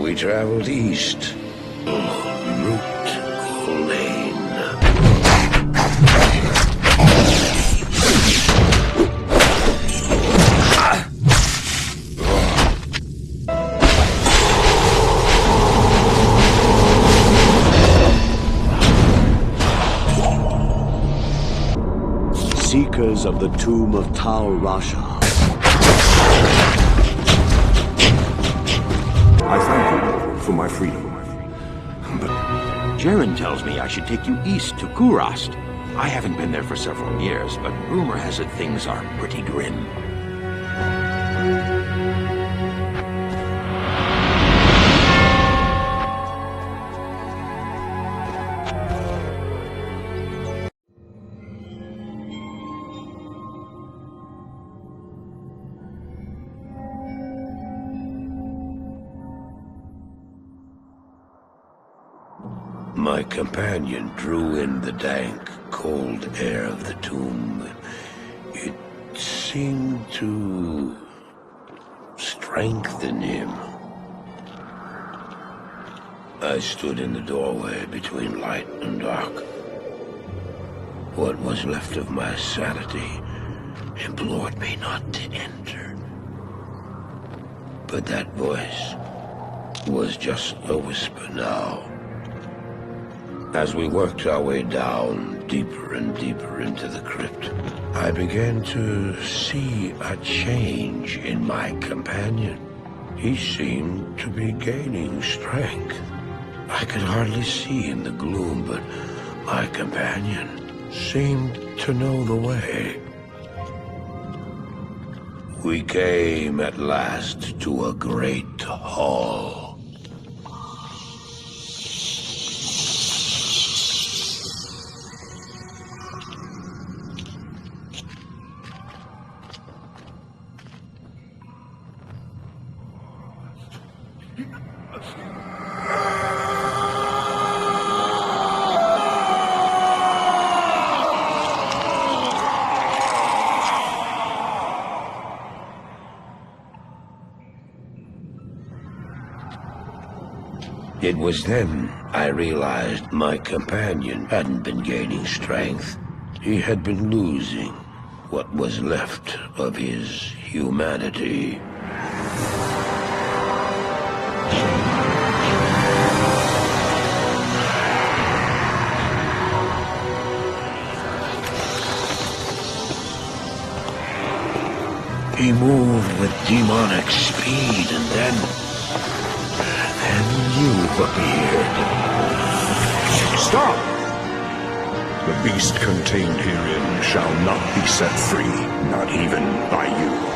we traveled east. Route Lane. Seekers of the tomb of Tal Rasha. I thank you for my freedom. But Jaren tells me I should take you east to Kurast. I haven't been there for several years, but rumor has it things are pretty grim. My companion drew in the dank, cold air of the tomb. It seemed to strengthen him. I stood in the doorway between light and dark. What was left of my sanity implored me not to enter. But that voice was just a whisper now. As we worked our way down, deeper and deeper into the crypt, I began to see a change in my companion. He seemed to be gaining strength. I could hardly see in the gloom, but my companion seemed to know the way. We came at last to a great hall. It was then I realized my companion hadn't been gaining strength. He had been losing what was left of his humanity. He moved with demonic speed, and then you appeared. stop! The beast contained herein shall not be set free, not even by you.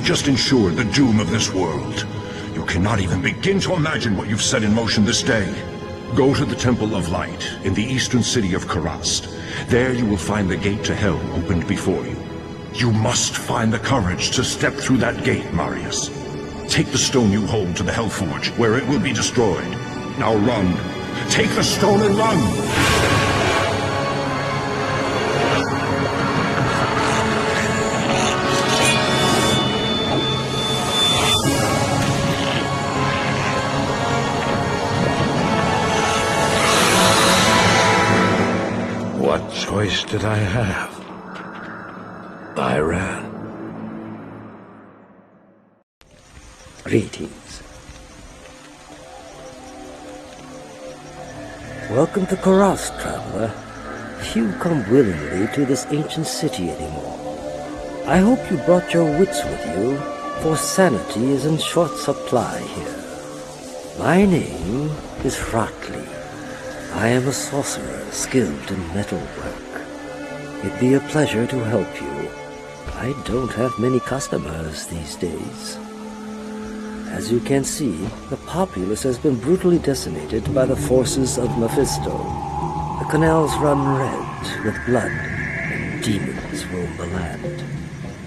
Just ensured the doom of this world. You cannot even begin to imagine what you've set in motion this day. Go to the Temple of Light in the eastern city of Kurast. There you will find the gate to hell opened before you. You must find the courage to step through that gate, Marius. Take the stone you hold to the Hellforge, where it will be destroyed. Now run. Take the stone and run! choice did I have? I ran. Greetings. Welcome to Kurast, traveler. Few come willingly to this ancient city anymore. I hope you brought your wits with you, for sanity is in short supply here. My name is Ratley. I am a sorcerer skilled in metalwork. It'd be a pleasure to help you. I don't have many customers these days. As you can see, the populace has been brutally decimated by the forces of Mephisto. The canals run red with blood, and demons roam the land.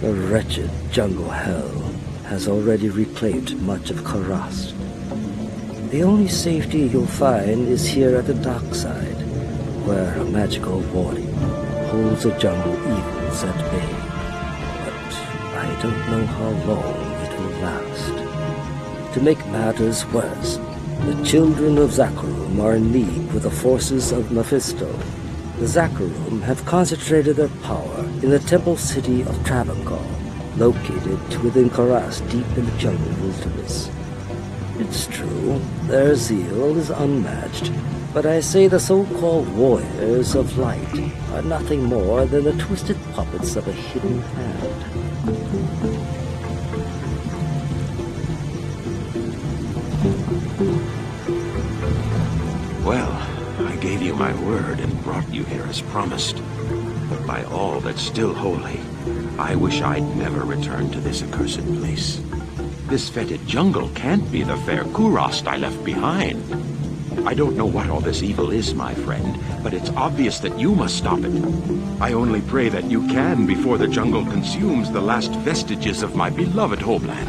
The wretched jungle hell has already reclaimed much of Kurast. The only safety you'll find is here at the dockside, where a magical warning holds the jungle evils at bay. But I don't know how long it will last. To make matters worse, the children of Zakharum are in league with the forces of Mephisto. The Zakharum have concentrated their power in the temple city of Travincal, located within Kurast deep in the jungle wilderness. It's true, their zeal is unmatched, but I say the so-called warriors of light are nothing more than the twisted puppets of a hidden hand. Well, I gave you my word and brought you here as promised. But by all that's still holy, I wish I'd never returned to this accursed place. This fetid jungle can't be the fair Kurast I left behind. I don't know what all this evil is, my friend, but it's obvious that you must stop it. I only pray that you can before the jungle consumes the last vestiges of my beloved homeland.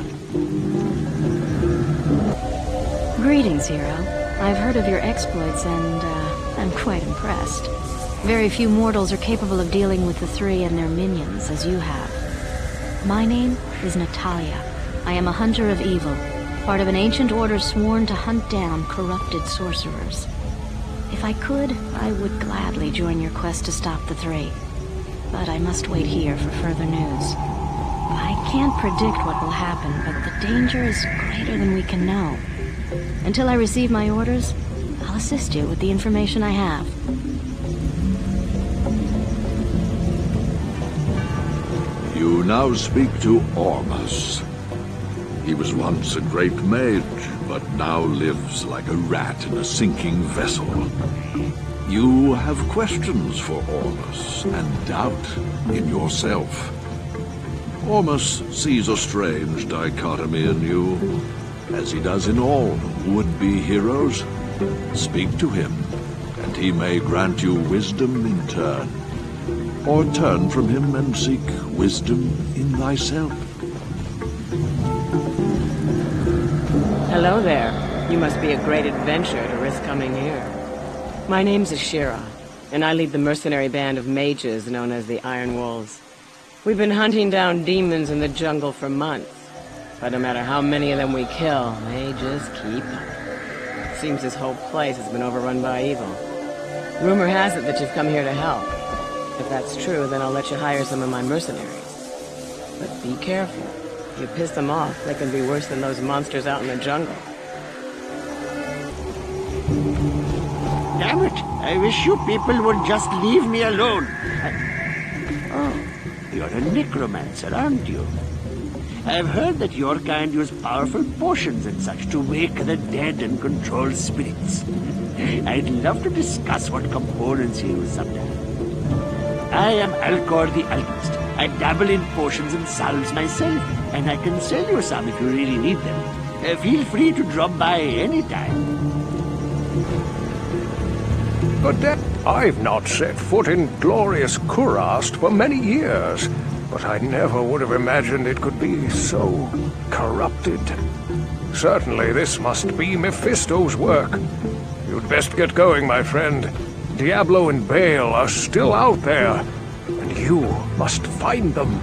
Greetings, hero. I've heard of your exploits and, I'm quite impressed. Very few mortals are capable of dealing with the three and their minions as you have. My name is Natalia. I am a hunter of evil, part of an ancient order sworn to hunt down corrupted sorcerers. If I could, I would gladly join your quest to stop the three. But I must wait here for further news. I can't predict what will happen, but the danger is greater than we can know. Until I receive my orders, I'll assist you with the information I have. You now speak to Ormus. He was once a great mage, but now lives like a rat in a sinking vessel. You have questions for Ormus, and doubt in yourself. Ormus sees a strange dichotomy in you, as he does in all would-be heroes. Speak to him, and he may grant you wisdom in turn, or turn from him and seek wisdom in thyself. Hello there. You must be a great adventurer to risk coming here. My name's Ashira, and I lead the mercenary band of mages known as the Iron Wolves. We've been hunting down demons in the jungle for months, but no matter how many of them we kill, they just keep on. Seems this whole place has been overrun by evil. Rumor has it that you've come here to help. If that's true, then I'll let you hire some of my mercenaries. But be careful. If you piss them off, they can be worse than those monsters out in the jungle. Damn it! I wish you people would just leave me alone. Oh, you're a necromancer, aren't you? I've heard that your kind use powerful potions and such to wake the dead and control spirits. I'd love to discuss what components you use sometime. I am Alcor the Alchemist. I dabble in potions and salves myself, and I can sell you some if you really need them. Feel free to drop by anytime. But I've not set foot in glorious Kurast for many years, but I never would have imagined it could be so corrupted. Certainly this must be Mephisto's work. You'd best get going, my friend. Diablo and Baal are still out there, and you must find them.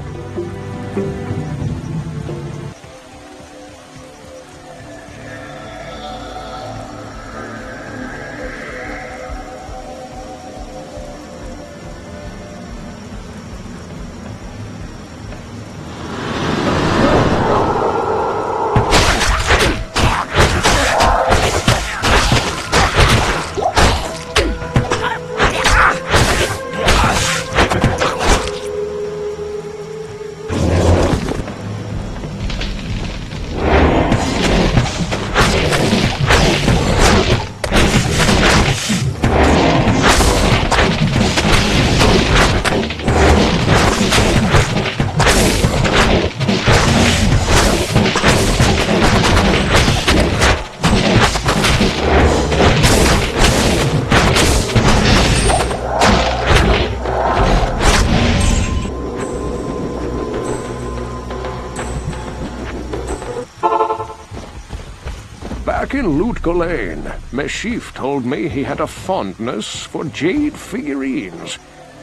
in Lutgolain, Meshif told me he had a fondness for jade figurines.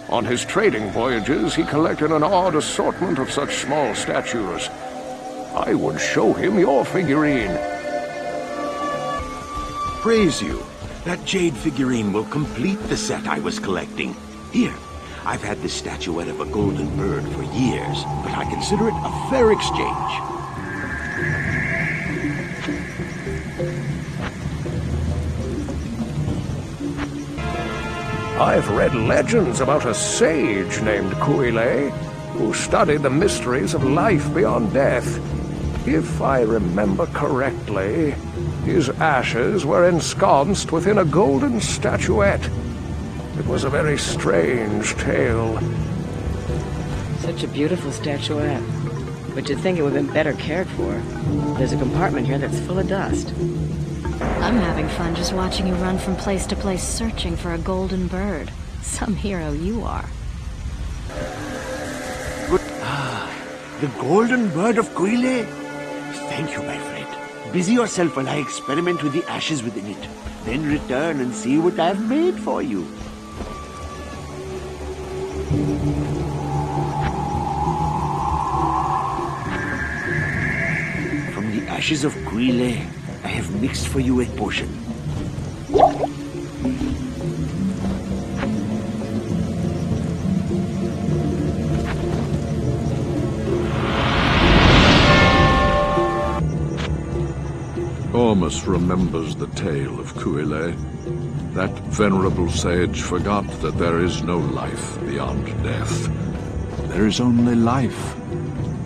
On his trading voyages, he collected an odd assortment of such small statues. I would show him your figurine. Praise you. That jade figurine will complete the set I was collecting. Here, I've had this statuette of a golden bird for years, but I consider it a fair exchange. I've read legends about a sage named Kuile, who studied the mysteries of life beyond death. If I remember correctly, his ashes were ensconced within a golden statuette. It was a very strange tale. Such a beautiful statuette. But you'd think it would have been better cared for. There's a compartment here that's full of dust. I'm having fun just watching you run from place to place searching for a golden bird. Some hero you are. The golden bird of Kuile? Thank you, my friend. Busy yourself while I experiment with the ashes within it. Then return and see what I've made for you. From the ashes of Kuile, I have mixed for you a potion. Ormus remembers the tale of Kuile. That venerable sage forgot that there is no life beyond death. There is only life.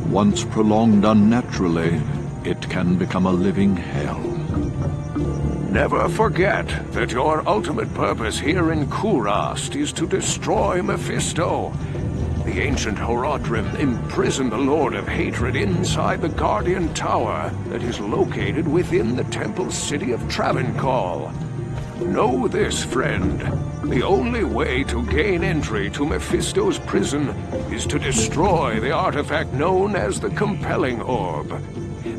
Once prolonged unnaturally, it can become a living hell. Never forget that your ultimate purpose here in Kurast is to destroy Mephisto. The ancient Horodrim imprisoned the Lord of Hatred inside the Guardian Tower that is located within the temple city of Travincal. Know this, friend. The only way to gain entry to Mephisto's prison is to destroy the artifact known as the Compelling Orb.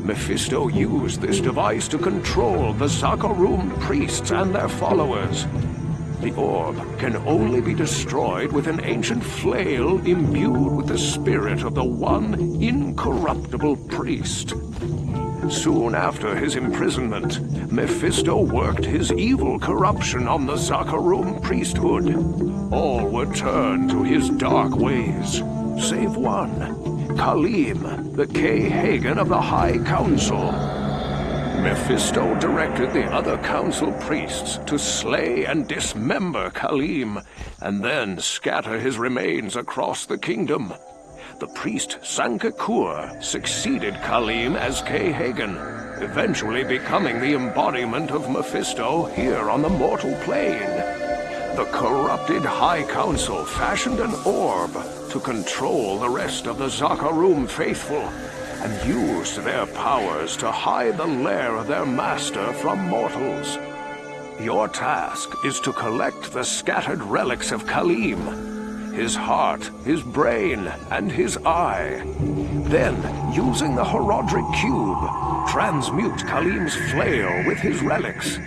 Mephisto used this device to control the Zakarum priests and their followers. The orb can only be destroyed with an ancient flail imbued with the spirit of the one incorruptible priest. Soon after his imprisonment, Mephisto worked his evil corruption on the Zakarum priesthood. All were turned to his dark ways, save one, Kalim, the K-Hagen of the High Council. Mephisto directed the other council priests to slay and dismember Kalim, and then scatter his remains across the kingdom. The priest Sankakur succeeded Kalim as K-Hagen, eventually becoming the embodiment of Mephisto here on the mortal plane. The corrupted High Council fashioned an orb to control the rest of the Zakarum faithful, and used their powers to hide the lair of their master from mortals. Your task is to collect the scattered relics of Kalim, his heart, his brain, and his eye. Then, using the Horodric Cube, transmute Kalim's flail with his relics.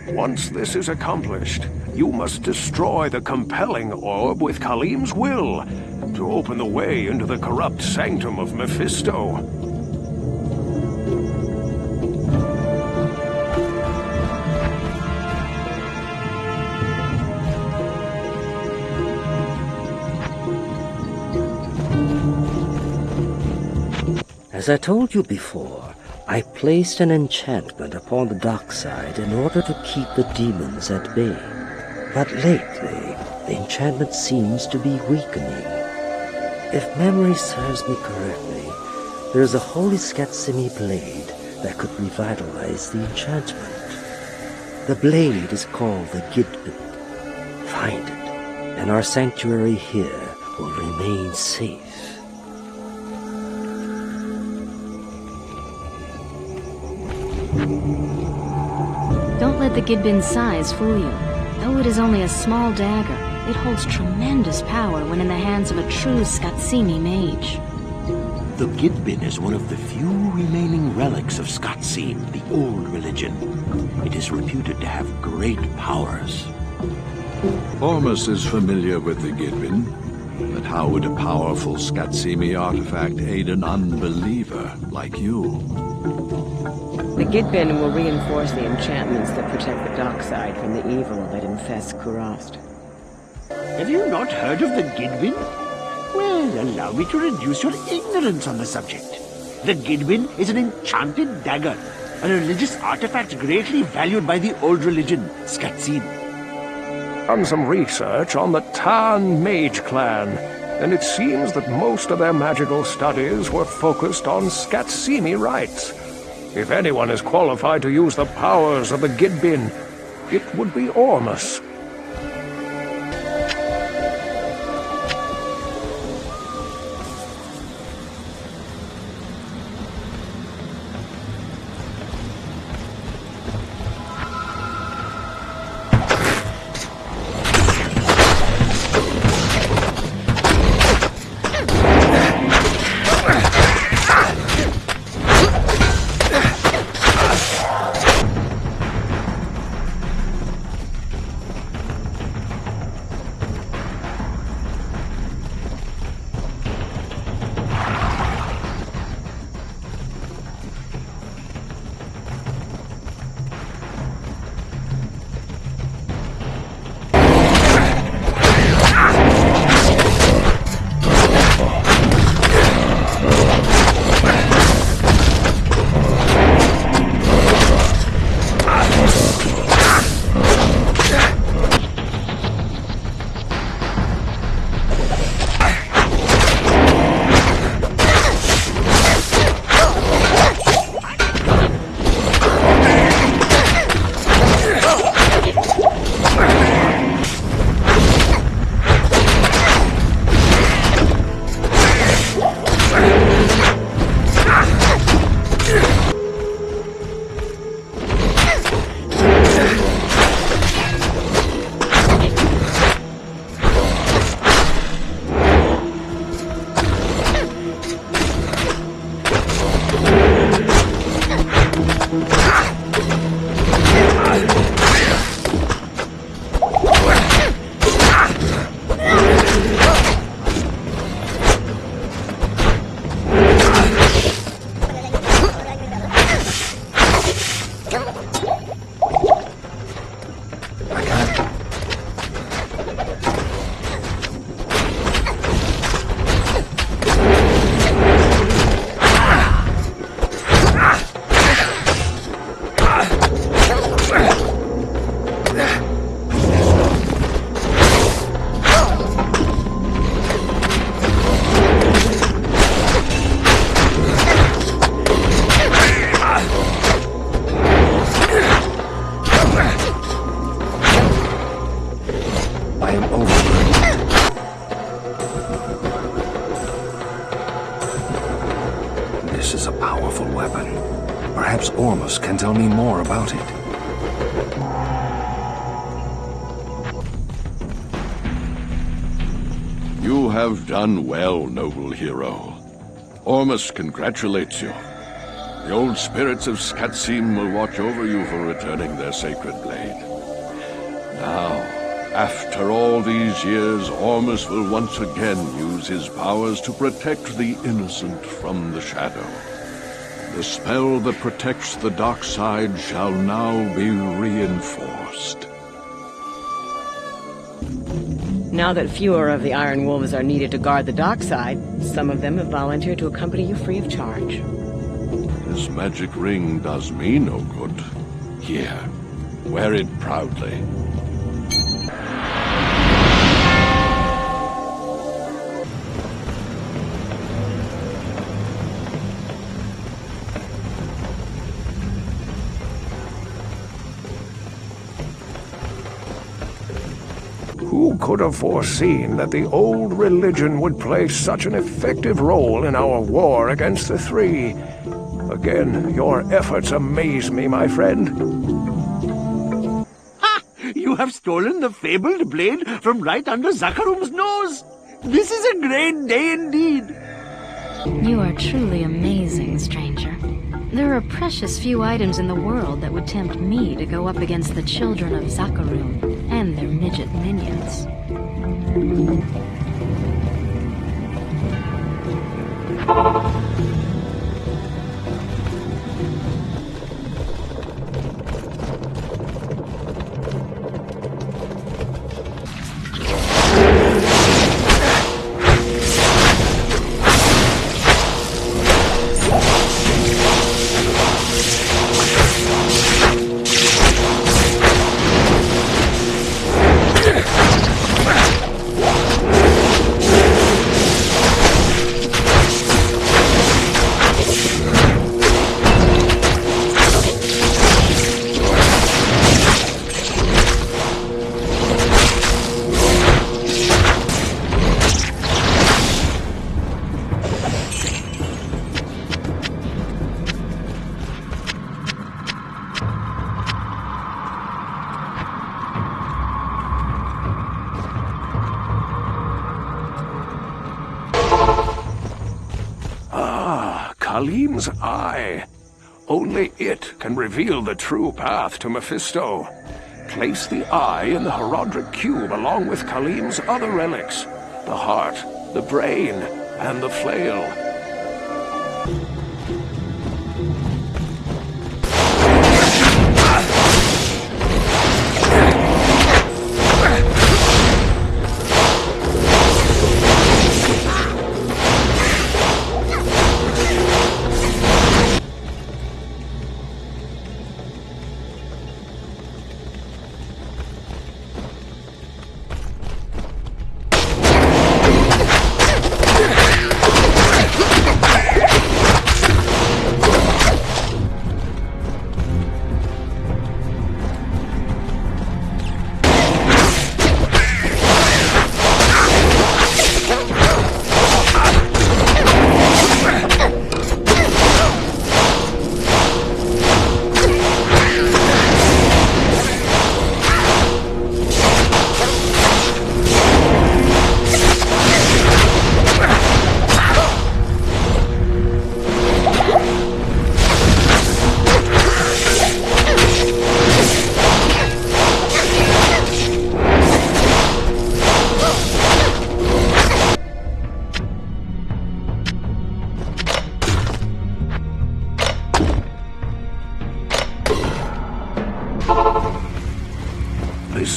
Once this is accomplished, you must destroy the Compelling Orb with Kalim's will to open the way into the corrupt sanctum of Mephisto. As I told you before, I placed an enchantment upon the dark side in order to keep the demons at bay. But lately, the enchantment seems to be weakening. If memory serves me correctly, there is a holy Skatsimi blade that could revitalize the enchantment. The blade is called the Gidbinn. Find it, and our sanctuary here will remain safe. Don't let the Gidbinn's size fool you. Though it is only a small dagger, it holds tremendous power when in the hands of a true Skatsimi mage. The Gidbinn is one of the few remaining relics of Skatseen, the old religion. It is reputed to have great powers. Ormus is familiar with the Gidbinn, but how would a powerful Skatsemi artifact aid an unbeliever like you? The Gidbinn will reinforce the enchantments that protect the dockside from the evil that infests Kurast. Have you not heard of the Gidbinn? Well, allow me to reduce your ignorance on the subject. The Gidbinn is an enchanted dagger, a religious artifact greatly valued by the old religion, Skatseen. Done some research on the Tarn Mage clan, and it seems that most of their magical studies were focused on Skatsemi rites. If anyone is qualified to use the powers of the Gidbinn, it would be Ormus. Perhaps Ormus can tell me more about it. You have done well, noble hero. Ormus congratulates you. The old spirits of Skatseen will watch over you for returning their sacred blade. Now, after all these years, Ormus will once again use his powers to protect the innocent from the shadow. The spell that protects the dockside shall now be reinforced. Now that fewer of the Iron Wolves are needed to guard the dockside, some of them have volunteered to accompany you free of charge. This magic ring does me no good. Here, wear it proudly. Who could have foreseen that the old religion would play such an effective role in our war against the Three? Again, your efforts amaze me, my friend. Ha! You have stolen the fabled blade from right under Zakharum's nose! This is a great day indeed! You are truly amazing, stranger. There are precious few items in the world that would tempt me to go up against the children of Zakarum and their midget minions. Khalim's eye. Only it can reveal the true path to Mephisto. Place the eye in the Horodric cube along with Khalim's other relics. The heart, the brain, and the flail.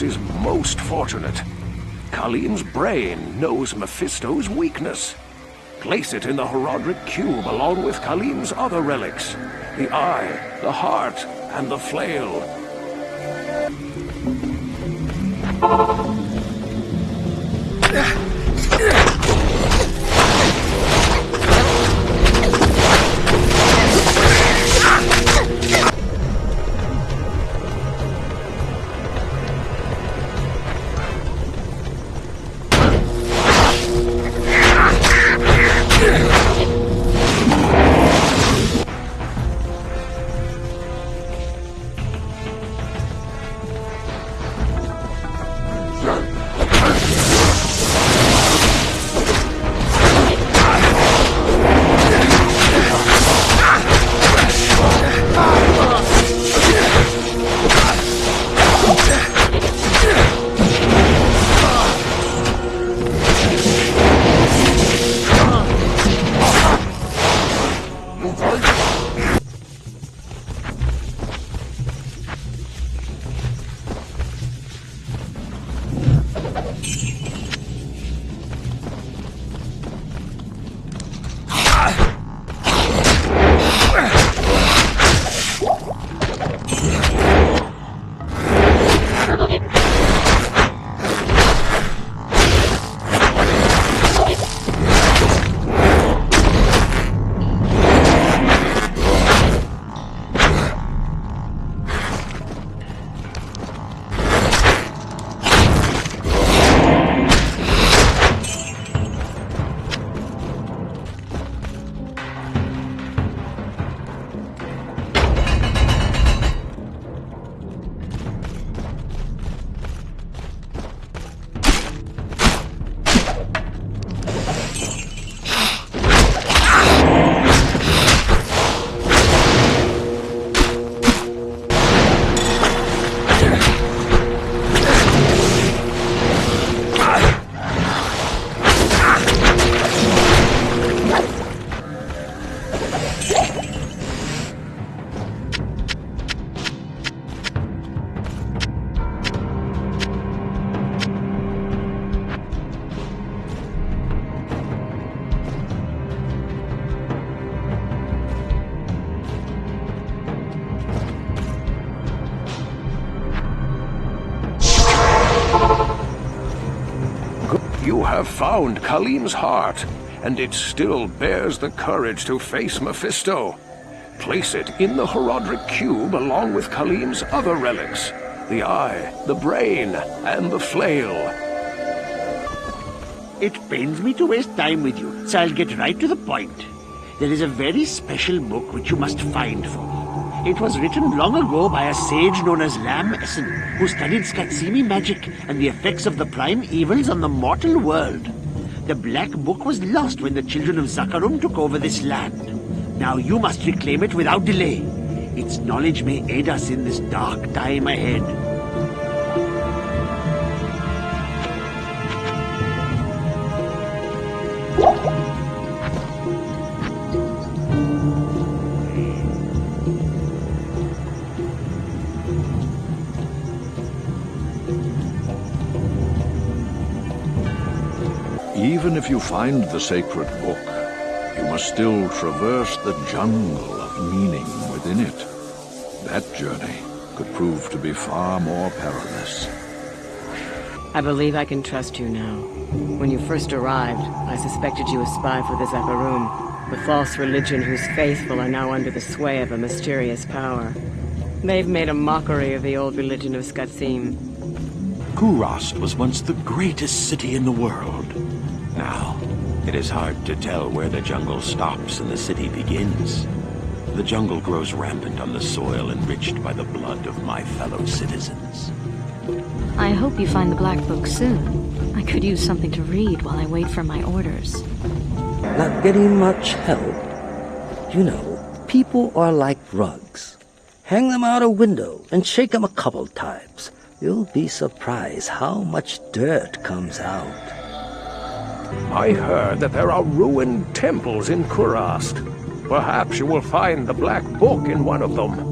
This is most fortunate. Khalim's brain knows Mephisto's weakness. Place it in the Horodric cube along with Khalim's other relics. The eye, the heart, and the flail. You have found Khalim's heart, and it still bears the courage to face Mephisto. Place it in the Horodric Cube along with Khalim's other relics. The eye, the brain, and the flail. It pains me to waste time with you, so I'll get right to the point. There is a very special book which you must find for me. It was written long ago by a sage known as Esen, who studied Skatsimi magic and the effects of the prime evils on the mortal world. The Black Book was lost when the children of Zakarum took over this land. Now you must reclaim it without delay. Its knowledge may aid us in this dark time ahead. Even if you find the sacred book, you must still traverse the jungle of meaning within it. That journey could prove to be far more perilous. I believe I can trust you now. When you first arrived, I suspected you a spy for the Zakarum, the false religion whose faithful are now under the sway of a mysterious power. They've made a mockery of the old religion of Skatsim. Kurast was once the greatest city in the world. Now, it is hard to tell where the jungle stops and the city begins. The jungle grows rampant on the soil enriched by the blood of my fellow citizens. I hope you find the Black Book soon. I could use something to read while I wait for my orders. Not getting much help? You know, people are like rugs. Hang them out a window and shake them a couple times. You'll be surprised how much dirt comes out. I heard that there are ruined temples in Kurast. Perhaps you will find the Black Book in one of them.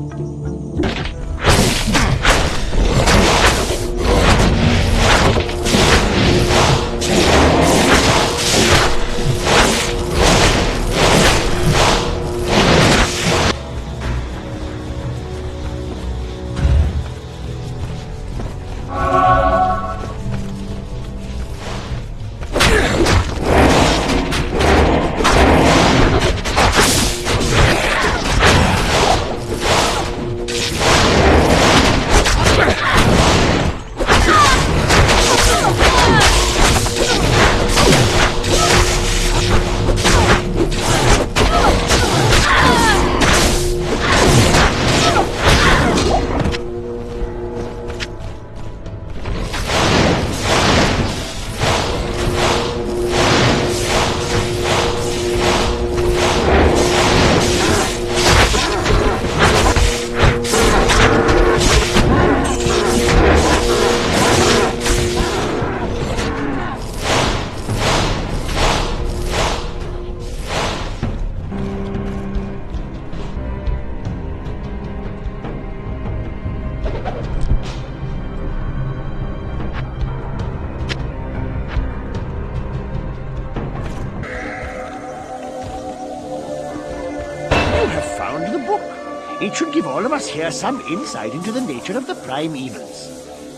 It should give all of us here some insight into the nature of the prime evils.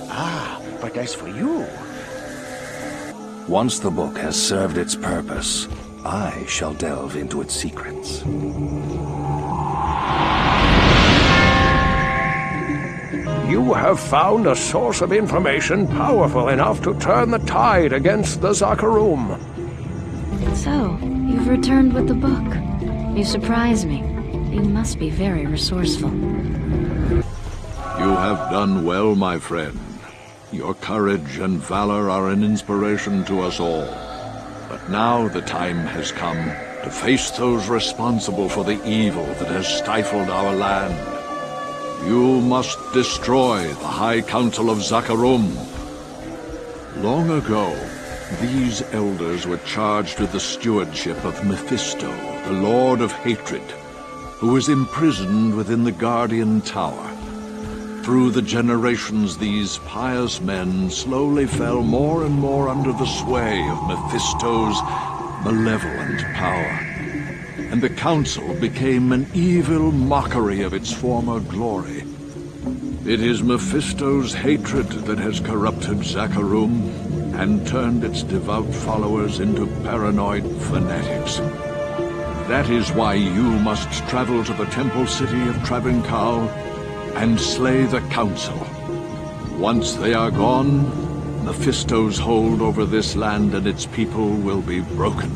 Ah, but as for you... Once the book has served its purpose, I shall delve into its secrets. You have found a source of information powerful enough to turn the tide against the Zakarum. So, you've returned with the book. You surprise me. You must be very resourceful. You have done well, my friend. Your courage and valor are an inspiration to us all. But now the time has come to face those responsible for the evil that has stifled our land. You must destroy the High Council of Zakarum. Long ago, these elders were charged with the stewardship of Mephisto, the Lord of Hatred, who was imprisoned within the Guardian Tower. Through the generations, these pious men slowly fell more and more under the sway of Mephisto's malevolent power, and the Council became an evil mockery of its former glory. It is Mephisto's hatred that has corrupted Zakarum. and turned its devout followers into paranoid fanatics. That is why you must travel to the temple city of Travincal and slay the council. Once they are gone, Mephisto's hold over this land and its people will be broken.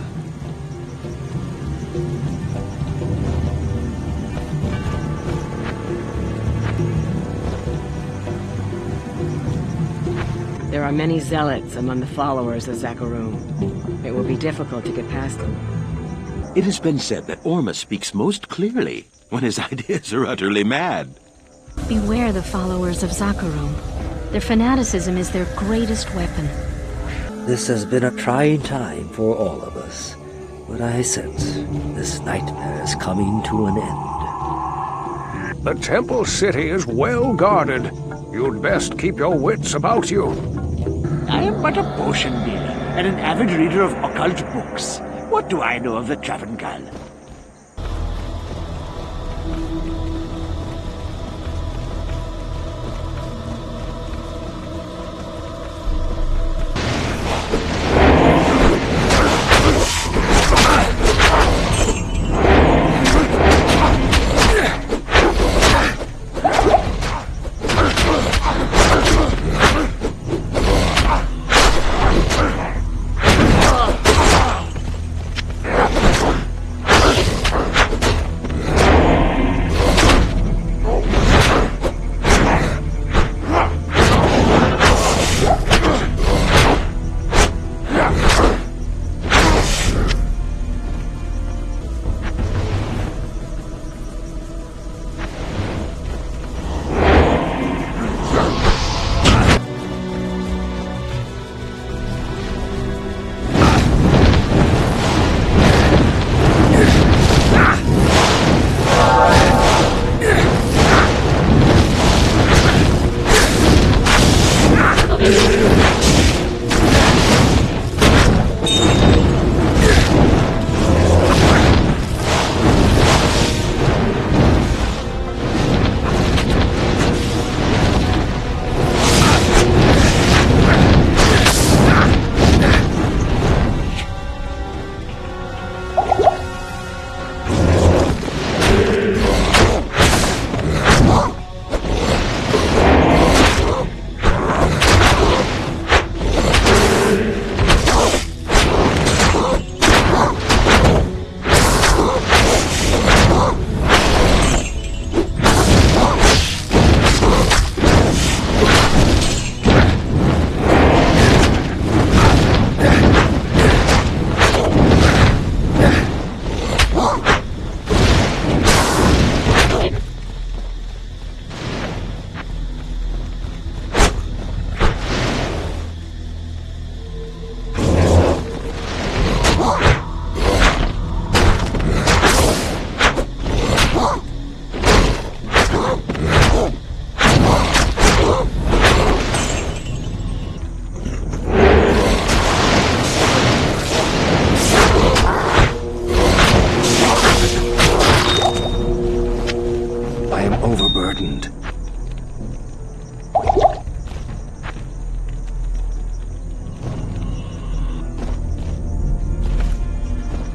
There are many zealots among the followers of Zakarum. It will be difficult to get past them. It has been said that Ormus speaks most clearly when his ideas are utterly mad. Beware the followers of Zakarum. Their fanaticism is their greatest weapon. This has been a trying time for all of us, but I sense this nightmare is coming to an end. The temple city is well guarded. You'd best keep your wits about you. I am but a potion dealer and an avid reader of occult books. What do I know of the Travincal?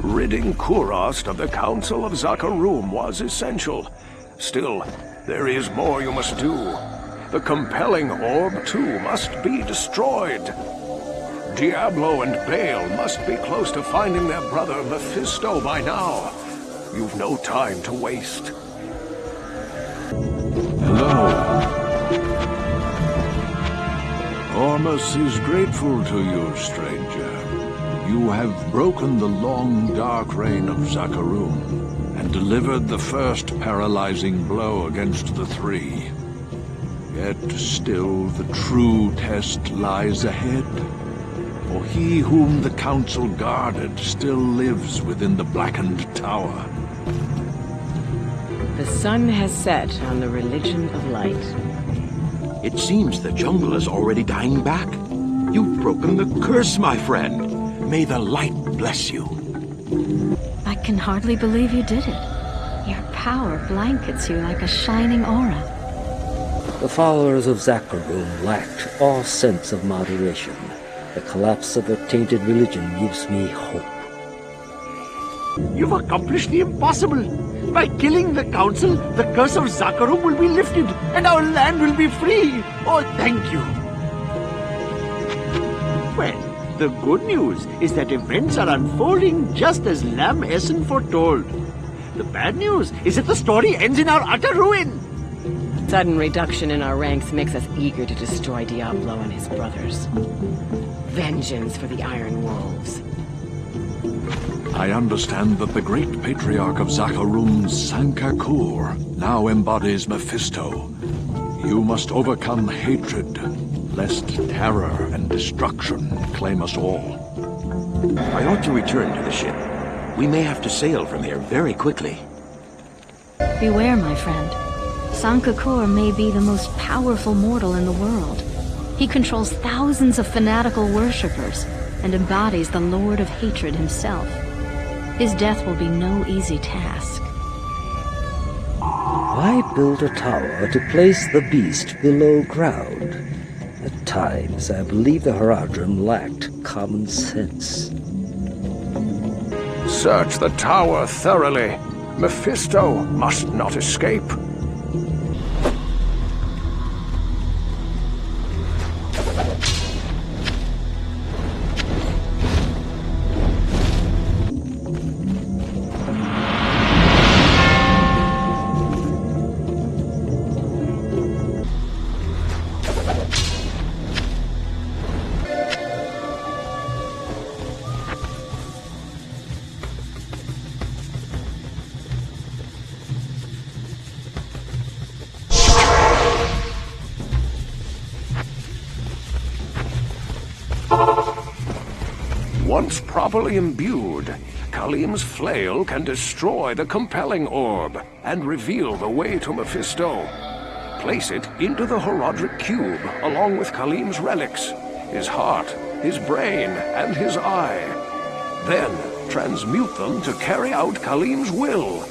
Ridding Kurast of the Council of Zakarum was essential. Still, there is more you must do. The compelling orb, too, must be destroyed. Diablo and Baal must be close to finding their brother Mephisto by now. You've no time to waste. Hello. Ormus is grateful to you, stranger. You have broken the long, dark reign of Zakarum and delivered the first paralyzing blow against the three. Yet still the true test lies ahead. For he whom the council guarded still lives within the Blackened Tower. The sun has set on the religion of light. It seems the jungle is already dying back. You've broken the curse, my friend. May the light bless you. I can hardly believe you did it. Your power blankets you like a shining aura. The followers of Zakarum lacked all sense of moderation. The collapse of their tainted religion gives me hope. You've accomplished the impossible. By killing the council, the curse of Zakarum will be lifted, and our land will be free. Oh, thank you. Well, the good news is that events are unfolding just as Lam Esen foretold. The bad news is that the story ends in our utter ruin. Sudden reduction in our ranks makes us eager to destroy Diablo and his brothers. Vengeance for the Iron Wolves. I understand that the great patriarch of Zakarum's Sankakur now embodies Mephisto. You must overcome hatred, lest terror and destruction claim us all. I ought to return to the ship. We may have to sail from here very quickly. Beware, my friend. Sankakur may be the most powerful mortal in the world. He controls thousands of fanatical worshippers and embodies the Lord of Hatred himself. His death will be no easy task. Why build a tower to place the beast below ground? At times, I believe the Haradrim lacked common sense. Search the tower thoroughly. Mephisto must not escape. Once properly imbued, Khalim's flail can destroy the compelling orb and reveal the way to Mephisto. Place it into the Horadric cube along with Khalim's relics, his heart, his brain, and his eye. Then transmute them to carry out Khalim's will.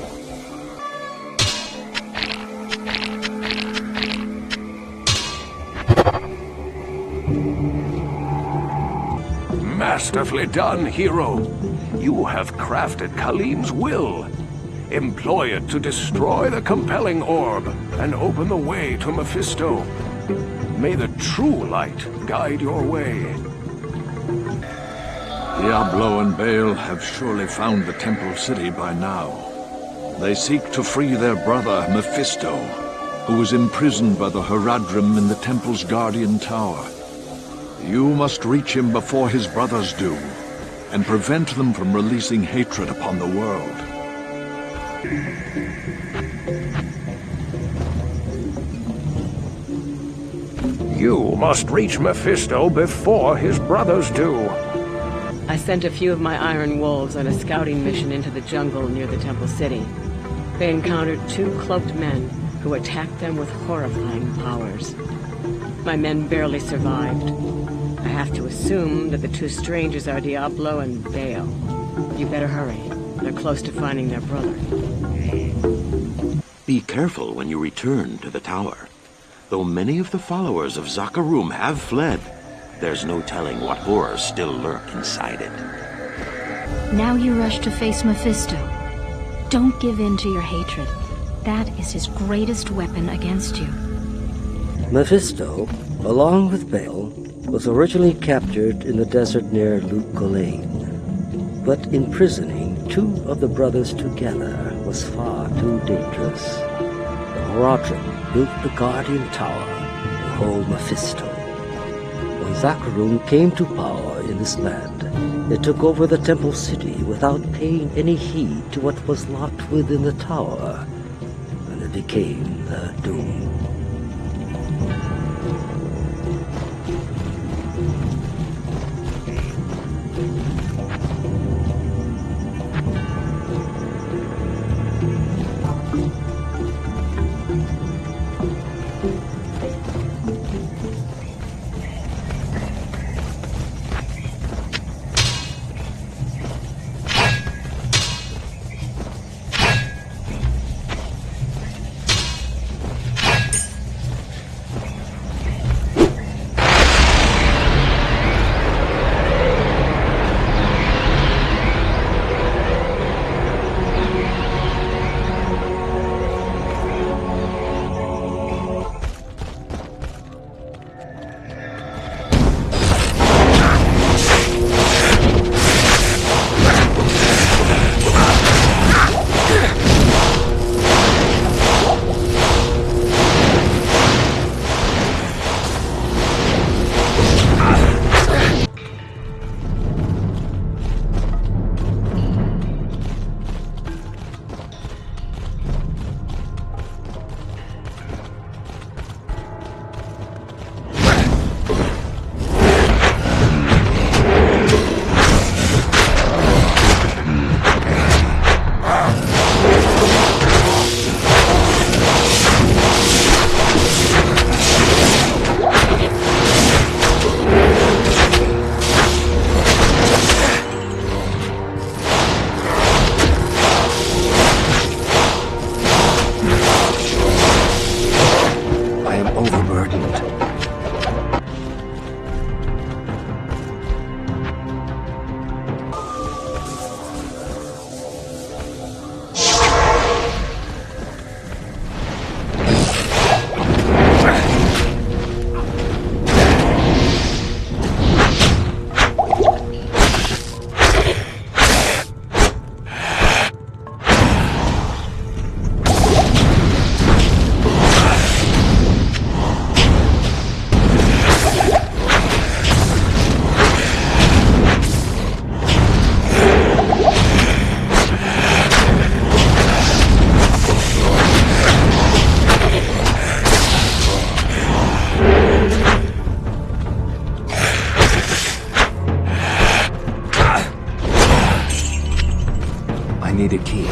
Masterfully done, hero. You have crafted Khalim's will. Employ it to destroy the compelling orb and open the way to Mephisto. May the true light guide your way. Diablo and Baal have surely found the Temple City by now. They seek to free their brother, Mephisto, who is imprisoned by the Haradrim in the Temple's Guardian Tower. You must reach him before his brothers do, and prevent them from releasing hatred upon the world. You must reach Mephisto before his brothers do. I sent a few of my Iron Wolves on a scouting mission into the jungle near the Temple City. They encountered two cloaked men who attacked them with horrifying powers. My men barely survived. I have to assume that the two strangers are Diablo and Baal. You better hurry. They're close to finding their brother. Be careful when you return to the tower. Though many of the followers of Zakarum have fled, there's no telling what horrors still lurk inside it. Now you rush to face Mephisto. Don't give in to your hatred. That is his greatest weapon against you. Mephisto, along with Baal, was originally captured in the desert near Lukolain. But imprisoning two of the brothers together was far too dangerous. The Haradrim built the Guardian Tower to hold Mephisto. When Zakarum came to power in this land, it took over the Temple City without paying any heed to what was locked within the tower, and it became the Doom. need a key.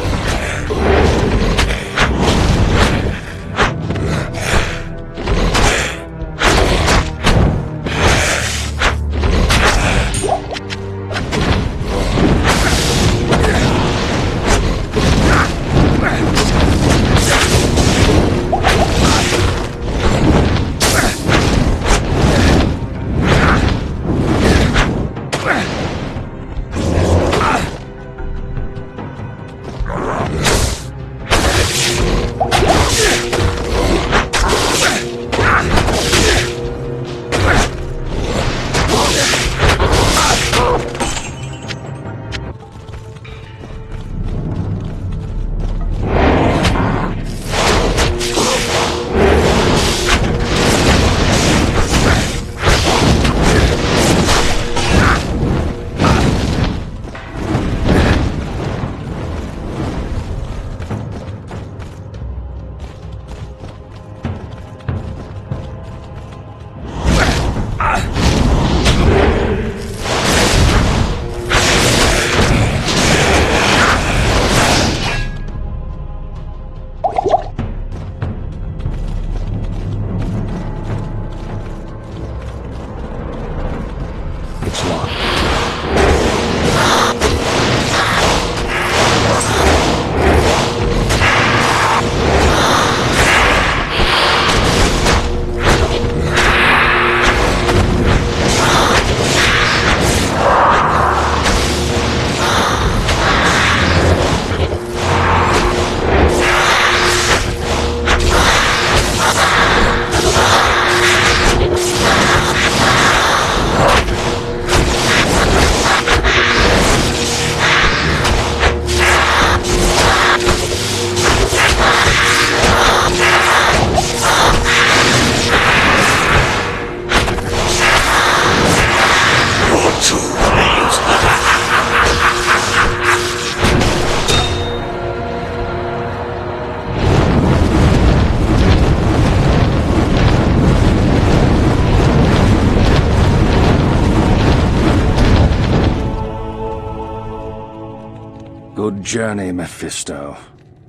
Good journey, Mephisto.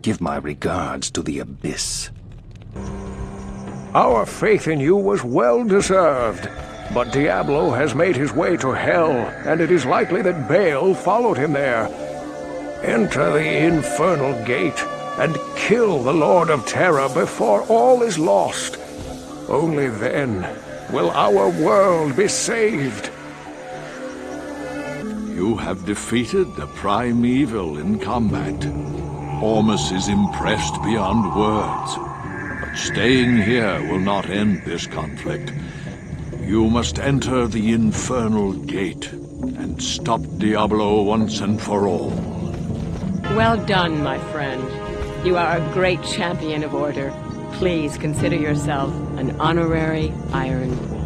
Give my regards to the Abyss. Our faith in you was well deserved, but Diablo has made his way to Hell, and it is likely that Baal followed him there. Enter the infernal gate, and kill the Lord of Terror before all is lost. Only then will our world be saved. You have defeated the primeval in combat. Ormus is impressed beyond words. But staying here will not end this conflict. You must enter the infernal gate and stop Diablo once and for all. Well done, my friend. You are a great champion of order. Please consider yourself an honorary Iron Wolf.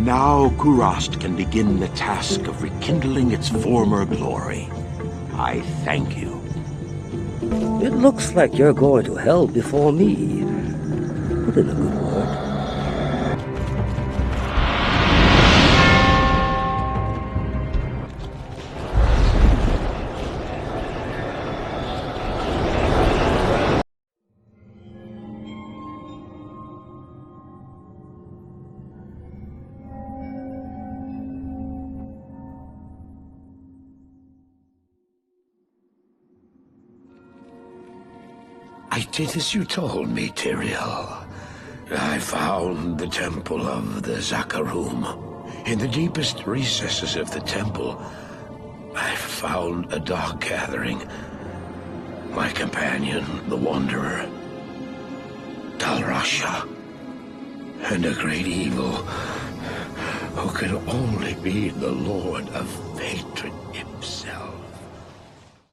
Now Kurast can begin the task of rekindling its former glory. I thank you. It looks like you're going to hell before me. Put in a good word. I did as you told me, Tyrael. I found the temple of the Zakarum. In the deepest recesses of the temple, I found a dark gathering. My companion, the Wanderer, Dalrasha, and a great evil who could only be the Lord of Hatred.